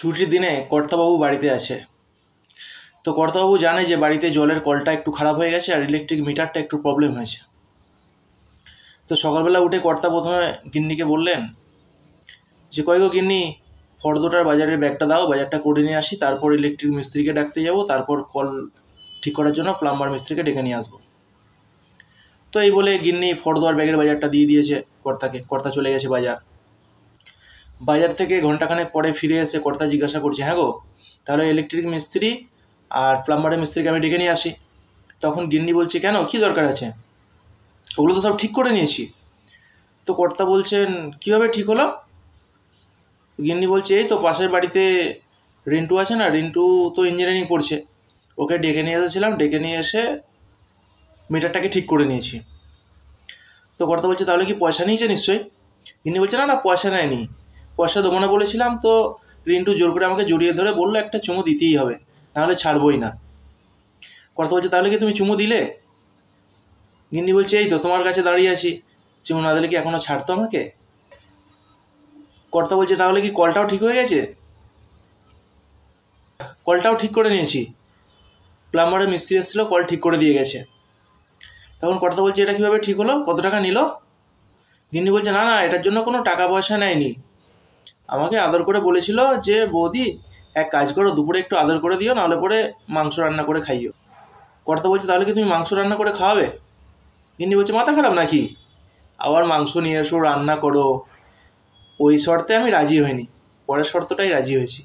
ছুটির দিনে কর্তাবাবু বাড়িতে আছে। তো কর্তাবাবু জানে যে বাড়িতে জলের কলটা একটু খারাপ হয়ে গেছে আর ইলেকট্রিক মিটারটা একটু প্রবলেম হয়েছে। তো সকালবেলা উঠে কর্তা প্রথমে গিন্নিকে বললেন যে কই গো গিন্নি, ফর্দটার বাজারের ব্যাগটা দাও, বাজারটা করে নিয়ে আসি, তারপর ইলেকট্রিক মিস্ত্রিকে ডাকতে যাব, তারপর কল ঠিক করার জন্য প্লাম্বার মিস্ত্রিকে ডেকে নিয়ে আসবো। তো এই বলে গিন্নি ফর্দ আর ব্যাগের বাজারটা দিয়ে দিয়েছে কর্তাকে। কর্তা চলে গেছে বাজার থেকে ঘন্টাখানেক পরে ফিরে এসে কর্তা জিজ্ঞাসা করছে, হ্যাঁ গো, তাহলে ইলেকট্রিক মিস্ত্রি আর প্লাম্বারের মিস্ত্রিকে আমি ডেকে নিয়ে আসি। তখন গিন্নি বলছে, কেন, কী দরকার আছে? ওগুলো তো সব ঠিক করে নিয়েছি। তো কর্তা বলছেন, কীভাবে ঠিক হলো? গিন্নি বলছে, এই তো পাশের বাড়িতে রিন্টু আছে না, রিন্টু তো ইঞ্জিনিয়ারিং পড়ছে, ওকে ডেকে নিয়ে এসেছিলাম, ডেকে নিয়ে এসে মিটারটাকে ঠিক করে নিয়েছি। তো কর্তা বলছে, তাহলে কি পয়সা নিয়েছে নিশ্চয়ই? গিন্নি বলছে, না না, পয়সা নেয়নি, পয়সা দেবো না বলেছিলাম, তো রিন্টু জোর করে আমাকে জড়িয়ে ধরে বললো একটা চুমু দিতেই হবে, নাহলে ছাড়বই না। কর্তা বলছে, তাহলে কি তুমি চুমু দিলে? গিন্নি বলছে, এই তো তোমার কাছে দাঁড়িয়ে আছি, চুমু না দিলে কি এখনও ছাড়তো আমাকে? কর্তা বলছে, তাহলে কি কলটাও ঠিক হয়ে গেছে? কলটাও ঠিক করে নিয়েছি, প্লাম্বারের মিস্ত্রি এসেছিলো, কল ঠিক করে দিয়ে গেছে। তখন কর্তা বলছে, এটা কীভাবে ঠিক হলো, কত টাকা নিল? গিন্নি বলছে, না না, এটার জন্য কোনো টাকা পয়সা নেয়নি, আমাকে আদর করে বলেছিল যে বৌদি এক কাজ করো, দুপুরে একটু আদর করে দিও, নাহলে পরে মাংস রান্না করে খাইও। কর্তা বলছে, তাহলে কি তুমি মাংস রান্না করে খাওয়াবে? গিন্নি বলছে, মাথা খারাপ নাকি, আবার মাংস নিয়ে এসো, রান্না করো। ওই শর্তে আমি রাজি হইনি, পরের শর্তটাই রাজি হয়েছি।